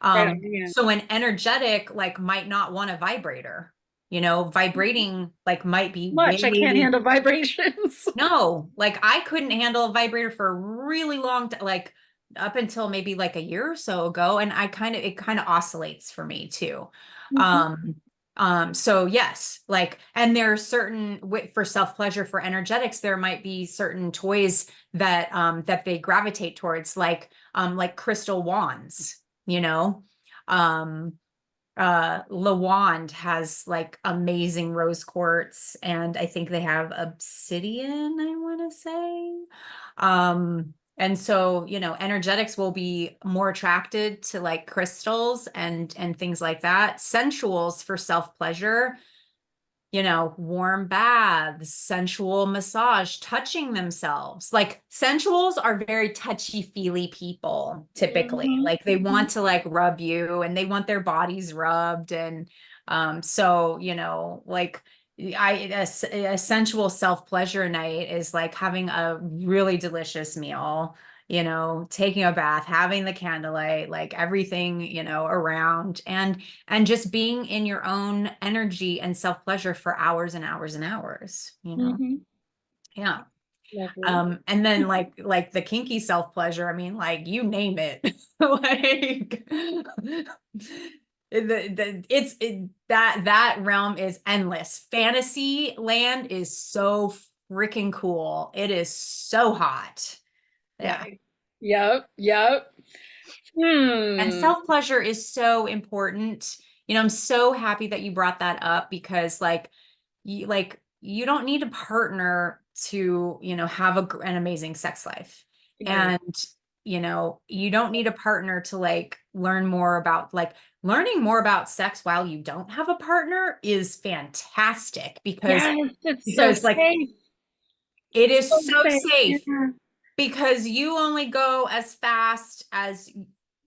[SPEAKER 1] on, yeah.
[SPEAKER 2] So an energetic like might not want a vibrator. Vibrating like might be
[SPEAKER 1] Much I can't
[SPEAKER 2] way.
[SPEAKER 1] handle vibrations.
[SPEAKER 2] No, like I couldn't handle a vibrator for a really long time, like up until maybe like a year or so ago. And it kind of oscillates for me too.
[SPEAKER 1] Mhm.
[SPEAKER 2] Um, so yes, like, and there are certain for self-pleasure for energetics, there might be certain toys that they gravitate towards, like crystal wands, you know. Um, Lawand has like amazing rose quartz, and I think they have obsidian, I want to say. And so, energetics will be more attracted to like crystals and things like that. Sensuals for self-pleasure, warm baths, sensual massage, touching themselves. Like sensuals are very touchy-feely people typically.
[SPEAKER 1] Mhm.
[SPEAKER 2] Like they want to like rub you and they want their bodies rubbed. And so, like a sensual self-pleasure night is like having a really delicious meal, taking a bath, having the candlelight, like everything, around, and just being in your own energy and self-pleasure for hours and hours and hours.
[SPEAKER 1] Mhm.
[SPEAKER 2] Yeah.
[SPEAKER 1] Lovely.
[SPEAKER 2] And then like the kinky self-pleasure, I mean, like you name it. Like that realm is endless. Fantasy land is so freaking cool. It is so hot. Yeah.
[SPEAKER 1] Right. Yep. Yep.
[SPEAKER 2] And
[SPEAKER 1] Hmm.
[SPEAKER 2] self-pleasure is so important. I'm so happy that you brought that up because you don't need a partner to, have an amazing sex life.
[SPEAKER 1] Agree.
[SPEAKER 2] And, you don't need a partner to like learning more about sex while you don't have a partner is fantastic because
[SPEAKER 1] Yes, it's so
[SPEAKER 2] because like
[SPEAKER 1] safe.
[SPEAKER 2] it
[SPEAKER 1] So
[SPEAKER 2] is so
[SPEAKER 1] safe.
[SPEAKER 2] safe
[SPEAKER 1] Yeah.
[SPEAKER 2] because you only go as fast as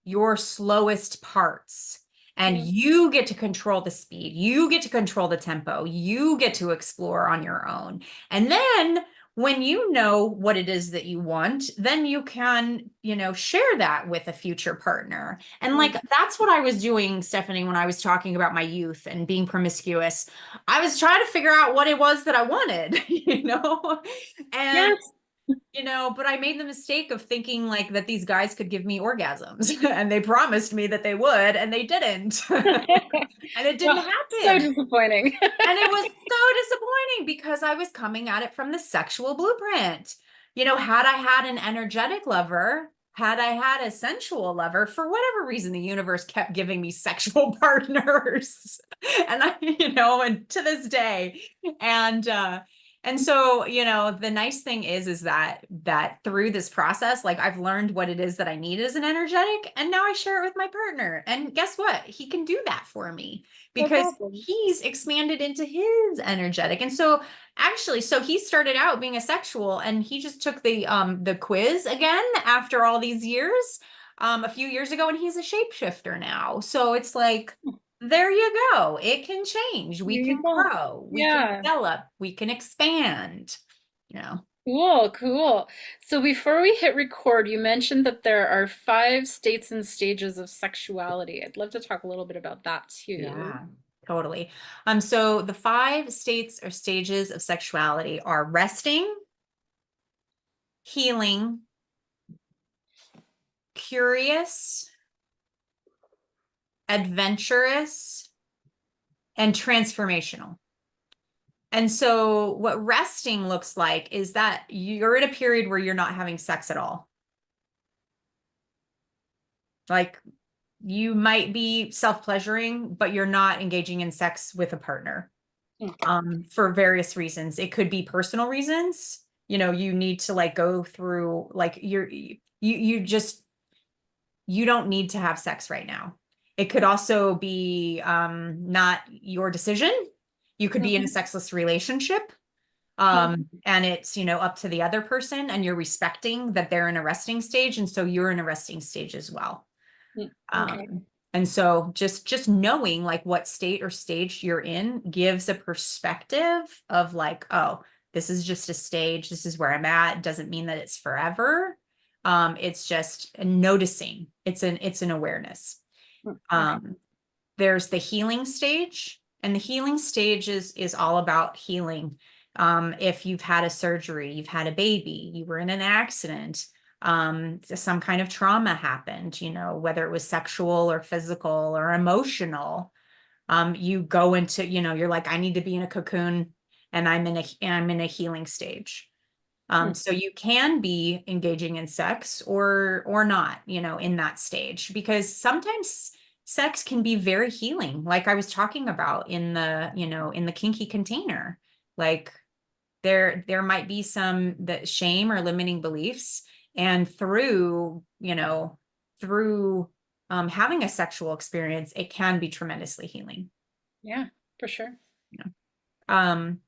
[SPEAKER 2] your slowest parts. And
[SPEAKER 1] Yeah.
[SPEAKER 2] you get to control the speed. You get to control the tempo. You get to explore on your own. And then when you know what it is that you want, then you can, share that with a future partner. And like, that's what I was doing, Stephanie, when I was talking about my youth and being promiscuous. I was trying to figure out what it was that I wanted, and
[SPEAKER 1] Yes.
[SPEAKER 2] but I made the mistake of thinking like that these guys could give me orgasms and they promised me that they would and they didn't. And it didn't
[SPEAKER 1] Oh, so
[SPEAKER 2] happen.
[SPEAKER 1] disappointing.
[SPEAKER 2] And it was so disappointing because I was coming at it from the sexual blueprint. Had I had an energetic lover, had I had a sensual lover, for whatever reason, the universe kept giving me sexual partners. And and to this day. And so, the nice thing is that through this process, like I've learned what it is that I need as an energetic, and now I share it with my partner. And guess what? He can do that for me
[SPEAKER 1] That's
[SPEAKER 2] because
[SPEAKER 1] awesome.
[SPEAKER 2] he's expanded into his energetic. And so actually, so he started out being a sexual and he just took the quiz again after all these years, a few years ago, and he's a shapeshifter now. So it's like, there you go. It can change. We
[SPEAKER 1] There you
[SPEAKER 2] can
[SPEAKER 1] go.
[SPEAKER 2] grow. We can
[SPEAKER 1] Yeah.
[SPEAKER 2] develop. We can expand, you know.
[SPEAKER 1] Cool, cool. So before we hit record, you mentioned that there are 5 states and stages of sexuality. I'd love to talk a little bit about that too.
[SPEAKER 2] Yeah, totally. So the 5 states or stages of sexuality are resting, healing, curious, adventurous, and transformational. And so what resting looks like is that you're in a period where you're not having sex at all. Like you might be self-pleasuring, but you're not engaging in sex with a partner, for various reasons. It could be personal reasons. You need to like go through like you don't need to have sex right now. It could also be not your decision. You could be in a
[SPEAKER 1] Mhm.
[SPEAKER 2] sexless relationship, and it's up to the other person, and you're respecting that they're in a resting stage, and so you're in a resting stage as well.
[SPEAKER 1] Mhm. Okay.
[SPEAKER 2] And so just knowing like what state or stage you're in gives a perspective of like, oh, this is just a stage. This is where I'm at. It doesn't mean that it's forever. It's just noticing. It's an awareness.
[SPEAKER 1] Okay.
[SPEAKER 2] Um, there's the healing stage, and the healing stage is all about healing. If you've had a surgery, you've had a baby, you were in an accident, some kind of trauma happened, whether it was sexual or physical or emotional. You go into, you're like, I need to be in a cocoon, and I'm in a healing stage.
[SPEAKER 1] Hmm.
[SPEAKER 2] So you can be engaging in sex or not, in that stage, because sometimes sex can be very healing, like I was talking about in the kinky container. Like there might be some that shame or limiting beliefs, and through having a sexual experience, it can be tremendously healing.
[SPEAKER 1] Yeah, for sure.
[SPEAKER 2] Um,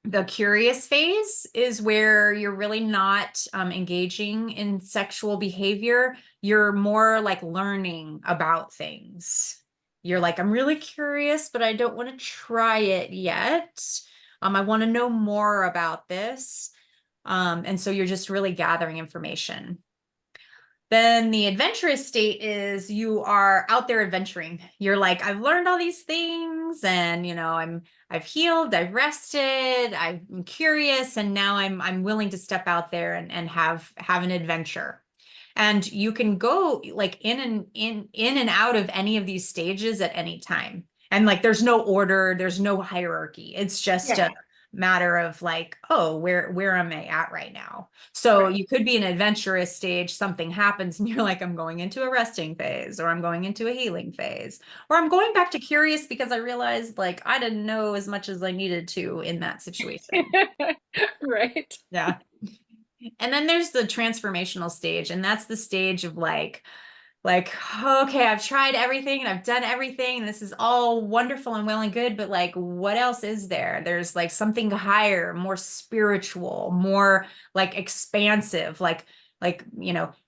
[SPEAKER 2] the curious phase is where you're really not engaging in sexual behavior. You're more like learning about things. You're like, I'm really curious, but I don't want to try it yet. I want to know more about this. And so you're just really gathering information. Then the adventurous state is you are out there adventuring. You're like, I've learned all these things, and I've healed, I've rested, I'm curious, and now I'm willing to step out there and have an adventure. And you can go like in and out of any of these stages at any time. And like there's no order, there's no hierarchy. It's just
[SPEAKER 1] Yeah,
[SPEAKER 2] a matter of like, oh, where am I at right now? So
[SPEAKER 1] right.
[SPEAKER 2] you could be in an adventurous stage, something happens and you're like, I'm going into a resting phase, or I'm going into a healing phase, or I'm going back to curious because I realized like I didn't know as much as I needed to in that situation.
[SPEAKER 1] Right.
[SPEAKER 2] Yeah. And then there's the transformational stage, and that's the stage of like, okay, I've tried everything and I've done everything, and this is all wonderful and well and good, but like, what else is there? There's like something higher, more spiritual, more like expansive. Like like,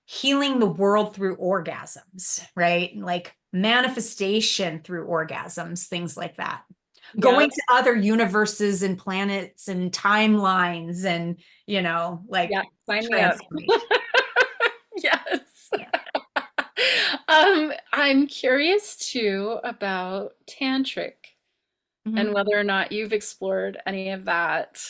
[SPEAKER 2] healing the world through orgasms, right? Like manifestation through orgasms, things like that. Going
[SPEAKER 1] Yes.
[SPEAKER 2] to other universes and planets and timelines and, like
[SPEAKER 1] Yeah. Sign me up.
[SPEAKER 2] transformation.
[SPEAKER 1] Yes.
[SPEAKER 2] Yeah.
[SPEAKER 1] I'm curious too about tantric and
[SPEAKER 2] Mhm.
[SPEAKER 1] whether or not you've explored any of that,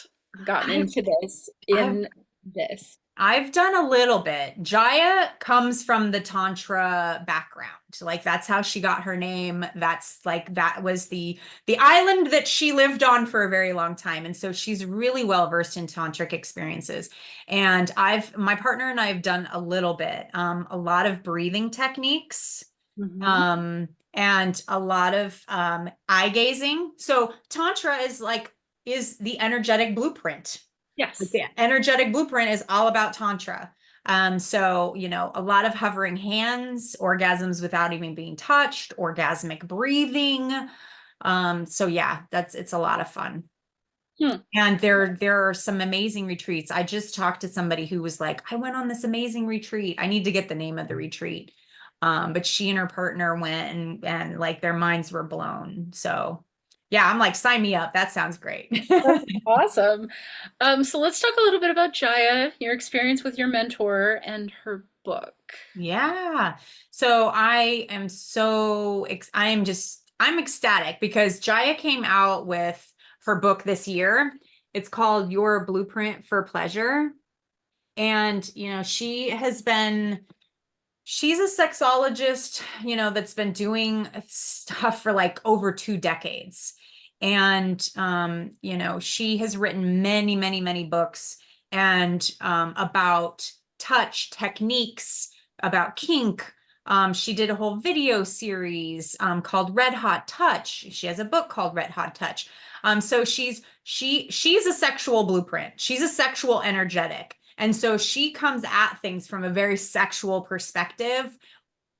[SPEAKER 1] gotten
[SPEAKER 2] I've,
[SPEAKER 1] into this
[SPEAKER 2] I've
[SPEAKER 1] in this.
[SPEAKER 2] I've done a little bit. Jaiya comes from the Tantra background. Like that's how she got her name. That's like that was the island that she lived on for a very long time. And so she's really well versed in tantric experiences. And my partner and I have done a little bit, a lot of breathing techniques,
[SPEAKER 1] Hmm.
[SPEAKER 2] and a lot of eye gazing. So Tantra is the energetic blueprint.
[SPEAKER 1] Yes.
[SPEAKER 2] The energetic blueprint is all about Tantra. So, a lot of hovering hands, orgasms without even being touched, orgasmic breathing. So yeah, it's a lot of fun.
[SPEAKER 1] Hmm.
[SPEAKER 2] And there are some amazing retreats. I just talked to somebody who was like, I went on this amazing retreat. I need to get the name of the retreat. But she and her partner went and like their minds were blown. So yeah, I'm like, sign me up. That sounds great.
[SPEAKER 1] That's awesome. So let's talk a little bit about Jaiya, your experience with your mentor and her book.
[SPEAKER 2] Yeah. So I'm ecstatic because Jaiya came out with her book this year. It's called Your Blueprint for Pleasure. And, she's a sexologist, that's been doing stuff for like over 2 decades. And, she has written many, many, many books and about touch techniques, about kink. She did a whole video series called Red Hot Touch. She has a book called Red Hot Touch. So she's a sexual blueprint. She's a sexual energetic. And so she comes at things from a very sexual perspective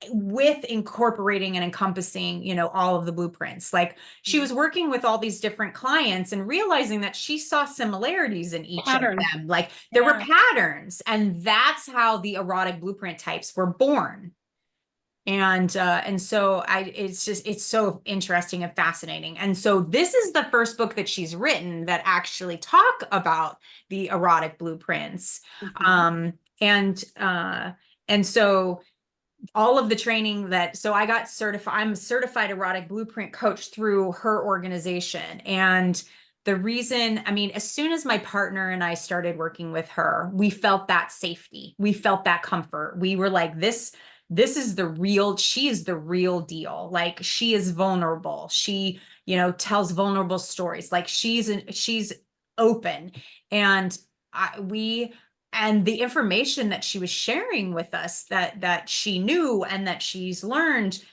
[SPEAKER 2] with incorporating and encompassing, all of the blueprints. Like she was working with all these different clients and realizing that she saw similarities in each of
[SPEAKER 1] Pattern.
[SPEAKER 2] them. Like there were
[SPEAKER 1] Yeah.
[SPEAKER 2] patterns, and that's how the erotic blueprint types were born. And so it's so interesting and fascinating. And so this is the first book that she's written that actually talk about the erotic blueprints.
[SPEAKER 1] Mhm.
[SPEAKER 2] And so all of the training so I got certified. I'm a certified erotic blueprint coach through her organization. And the reason, I mean, as soon as my partner and I started working with her, we felt that safety. We felt that comfort. We were like, this is she is the real deal. Like she is vulnerable. She, tells vulnerable stories. Like she's open. And we and the information that she was sharing with us that she knew and that she's learned,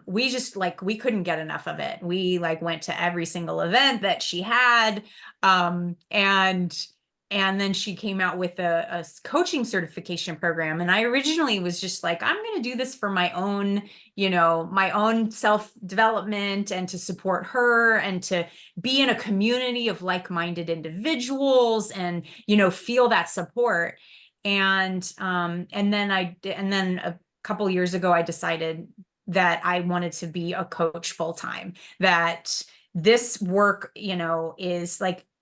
[SPEAKER 2] we just like we couldn't get enough of it. We like went to every single event that she had, and then she came out with a coaching certification program. And I originally was just like, I'm going to do this for my own self development and to support her and to be in a community of like-minded individuals and, feel that support. And then a couple years ago, I decided that I wanted to be a coach full time, that this work,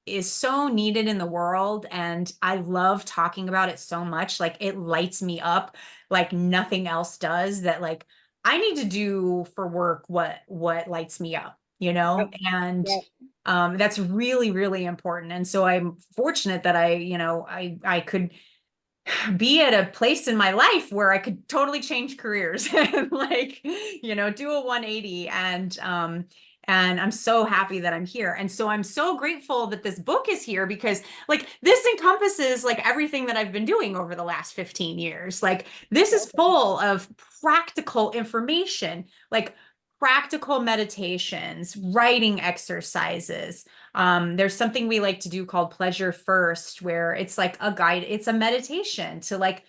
[SPEAKER 2] is so needed in the world. And I love talking about it so much. Like it lights me up like nothing else does. That like I need to do for work what lights me up,
[SPEAKER 1] Yep.
[SPEAKER 2] and
[SPEAKER 1] Yep.
[SPEAKER 2] that's really, really important. And so I'm fortunate that I could be at a place in my life where I could totally change careers and like, do a 180. And I'm so happy that I'm here. And so I'm so grateful that this book is here because like this encompasses like everything that I've been doing over the last 15 years. Like this is full of practical information, like practical meditations, writing exercises. There's something we like to do called pleasure first, where it's like a guide, it's a meditation to like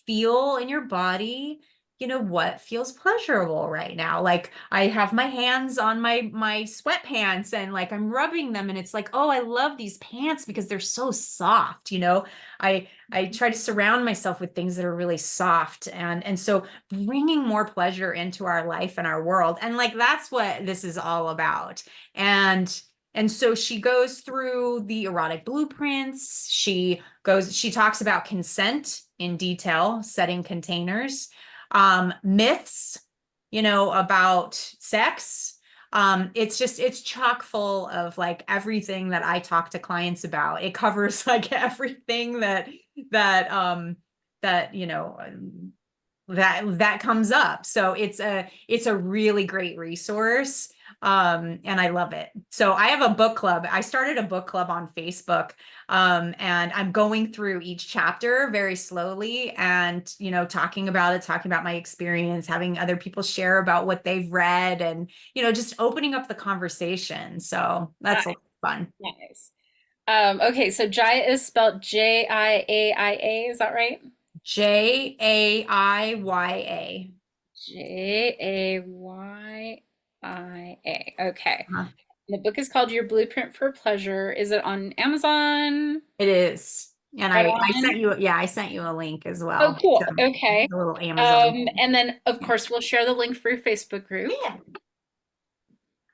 [SPEAKER 2] feel in your body you know, what feels pleasurable right now? Like I have my hands on my sweatpants and like I'm rubbing them and it's like, oh, I love these pants because they're so soft, you know. I try to surround myself with things that are really soft, and so bringing more pleasure into our life and our world. And like that's what this is all about. And so she goes through the erotic blueprints. She talks about consent in detail, setting containers, myths, you know, about sex. It's chock full of like everything that I talk to clients about. It covers like everything that that you know that comes up. So it's a really great resource. And I love it. So I have a book club. I started a book club on Facebook. And I'm going through each chapter very slowly and, you know, talking about it, talking about my experience, having other people share about what they've read and, you know, just opening up the conversation. So that's a lot of fun.
[SPEAKER 1] Nice. Okay, so Jaiya is spelled Jaiya, is that right?
[SPEAKER 2] Jaiya.
[SPEAKER 1] Jaiya. Okay.
[SPEAKER 2] Uh-huh.
[SPEAKER 1] The book is called Your Blueprint for Pleasure. Is it on Amazon?
[SPEAKER 2] It is. And
[SPEAKER 1] Right
[SPEAKER 2] I
[SPEAKER 1] on.
[SPEAKER 2] sent you, yeah, I sent you a link as
[SPEAKER 1] Oh,
[SPEAKER 2] well. So
[SPEAKER 1] cool. Okay.
[SPEAKER 2] a little Amazon.
[SPEAKER 1] And then of course we'll share the link for your Facebook group.
[SPEAKER 2] Yeah.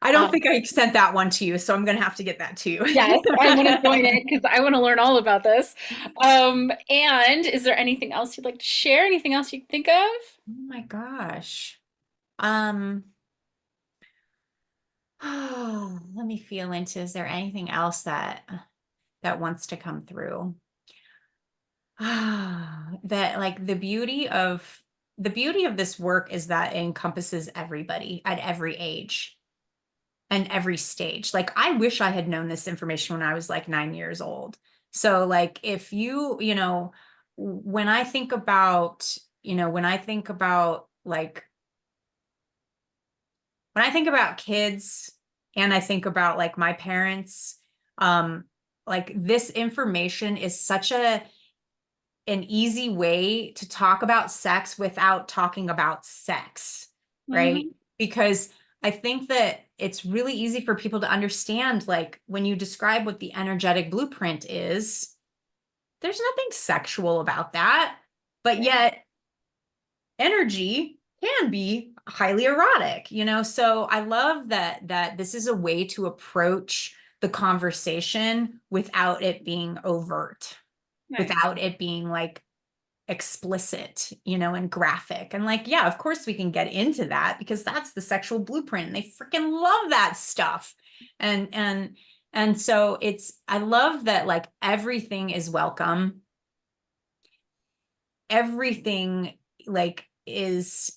[SPEAKER 2] I don't think
[SPEAKER 1] Um,
[SPEAKER 2] I sent that one to you, so I'm gonna have to get that to you.
[SPEAKER 1] yes, I want to join it because I want to learn all about this. And is there anything else you'd like to share? Anything else you can think of?
[SPEAKER 2] Oh my gosh. Um, oh, let me feel into, is there anything else that wants to come through? That like the beauty of this work is that it encompasses everybody at every age and every stage. Like I wish I had known this information when I was like 9 years old. So like if you know, when I think about, you know, when I think about kids and I think about like my parents, um, like this information is such an easy way to talk about sex without talking about sex, right?
[SPEAKER 1] Hmm.
[SPEAKER 2] Because I think that it's really easy for people to understand, like when you describe what the energetic blueprint is, there's nothing sexual about that, but
[SPEAKER 1] Yeah.
[SPEAKER 2] yet energy can be highly erotic, you know? So I love that this is a way to approach the conversation without it being overt,
[SPEAKER 1] Nice.
[SPEAKER 2] without it being like explicit, you know, and graphic. And like, yeah, of course we can get into that because that's the sexual blueprint. And they freaking love that stuff. And so I love that like everything is welcome. Everything like is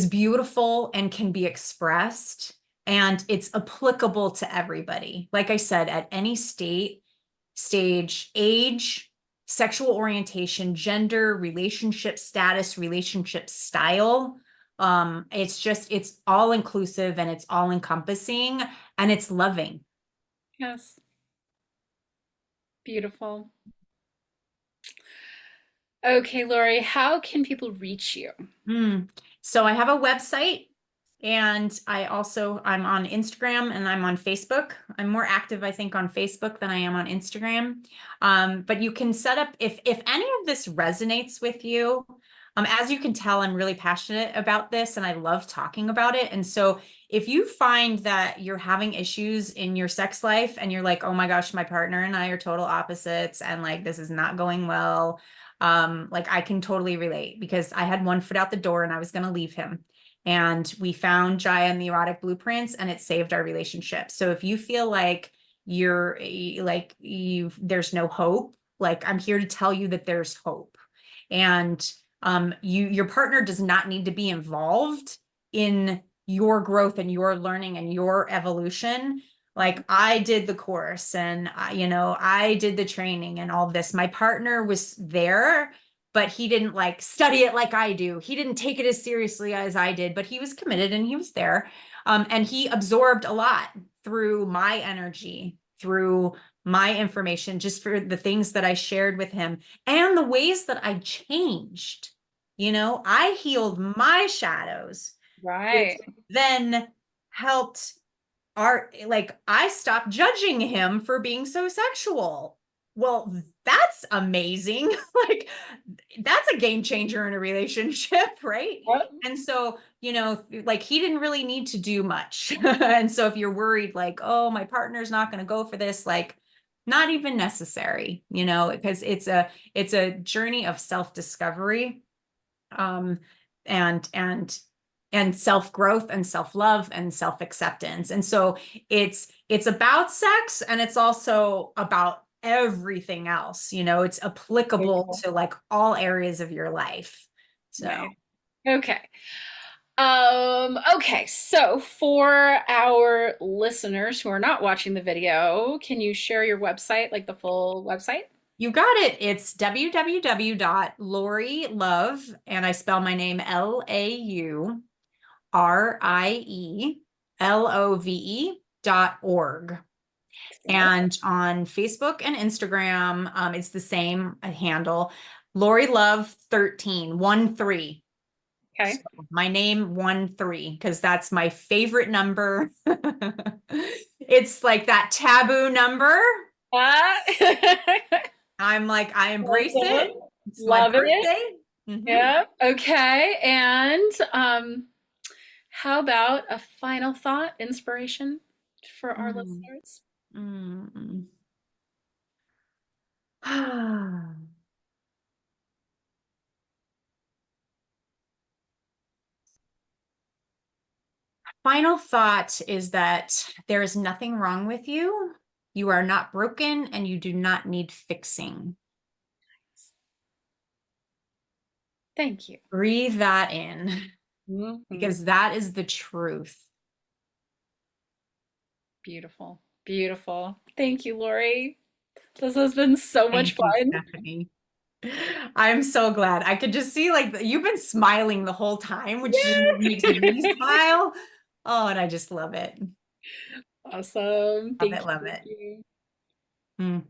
[SPEAKER 2] beautiful and can be expressed and it's applicable to everybody. Like I said, at any stage, age, sexual orientation, gender, relationship status, relationship style. It's all inclusive and it's all encompassing and it's loving.
[SPEAKER 1] Yes. Beautiful. Okay, Lori, how can people reach you?
[SPEAKER 2] Mm. So I have a website and I'm on Instagram and I'm on Facebook. I'm more active, I think, on Facebook than I am on Instagram. But you can set up if any of this resonates with you. As you can tell, I'm really passionate about this and I love talking about it. And so if you find that you're having issues in your sex life and you're like, oh my gosh, my partner and I are total opposites and like this is not going well, like I can totally relate because I had one foot out the door and I was going to leave him. And we found Jaiya and the erotic blueprints and it saved our relationship. So if you feel like there's no hope, like I'm here to tell you that there's hope. And your partner does not need to be involved in your growth and your learning and your evolution. Like I did the course and I did the training and all this. My partner was there, but he didn't like study it like I do. He didn't take it as seriously as I did, but he was committed and he was there. And he absorbed a lot through my energy, through my information, just for the things that I shared with him and the ways that I changed. I healed my shadows, which
[SPEAKER 1] Right.
[SPEAKER 2] then helped I stopped judging him for being so sexual. Well, that's amazing. Like, that's a game changer in a relationship, right?
[SPEAKER 1] Yep.
[SPEAKER 2] And so, like, he didn't really need to do much. And so if you're worried, like, oh, my partner's not going to go for this, like, not even necessary, because it's a journey of self-discovery, um, and self-growth and self-love and self-acceptance. And so it's about sex, and it's also about everything else. It's applicable
[SPEAKER 1] Beautiful.
[SPEAKER 2] to like all areas of your life. So
[SPEAKER 1] Nice. Okay. Okay, so for our listeners who are not watching the video, can you share your website, like the full website?
[SPEAKER 2] you got it. It's www.laurielove, and I spell my name LAURIELOVE.org.
[SPEAKER 1] Excellent.
[SPEAKER 2] And on Facebook and Instagram, it's the same handle, Laurie Love 13, 1 3. So
[SPEAKER 1] Okay.
[SPEAKER 2] my name 1 3, because that's my favorite number. It's like that taboo number.
[SPEAKER 1] Ah.
[SPEAKER 2] I'm like, I embrace
[SPEAKER 1] Awesome.
[SPEAKER 2] it. It's my
[SPEAKER 1] Love it.
[SPEAKER 2] birthday. Mhm.
[SPEAKER 1] Yeah. Okay. And how about a final thought, inspiration for our
[SPEAKER 2] Mm,
[SPEAKER 1] listeners?
[SPEAKER 2] mm. Final thought is that there is nothing wrong with you. You are not broken, and you do not need fixing.
[SPEAKER 1] Thank you.
[SPEAKER 2] Breathe that in,
[SPEAKER 1] Mhm.
[SPEAKER 2] because that is the truth.
[SPEAKER 1] Beautiful. Beautiful. Thank you, Lori. This has been so much
[SPEAKER 2] Thank you,
[SPEAKER 1] fun.
[SPEAKER 2] Stephanie. I'm so glad. I could just see like you've been smiling the whole time, which just makes me
[SPEAKER 1] Yeah.
[SPEAKER 2] smile. Oh, and I just love it.
[SPEAKER 1] Awesome.
[SPEAKER 2] Love
[SPEAKER 1] Thank
[SPEAKER 2] it,
[SPEAKER 1] you.
[SPEAKER 2] love
[SPEAKER 1] Thank
[SPEAKER 2] it.
[SPEAKER 1] you.
[SPEAKER 2] Mm.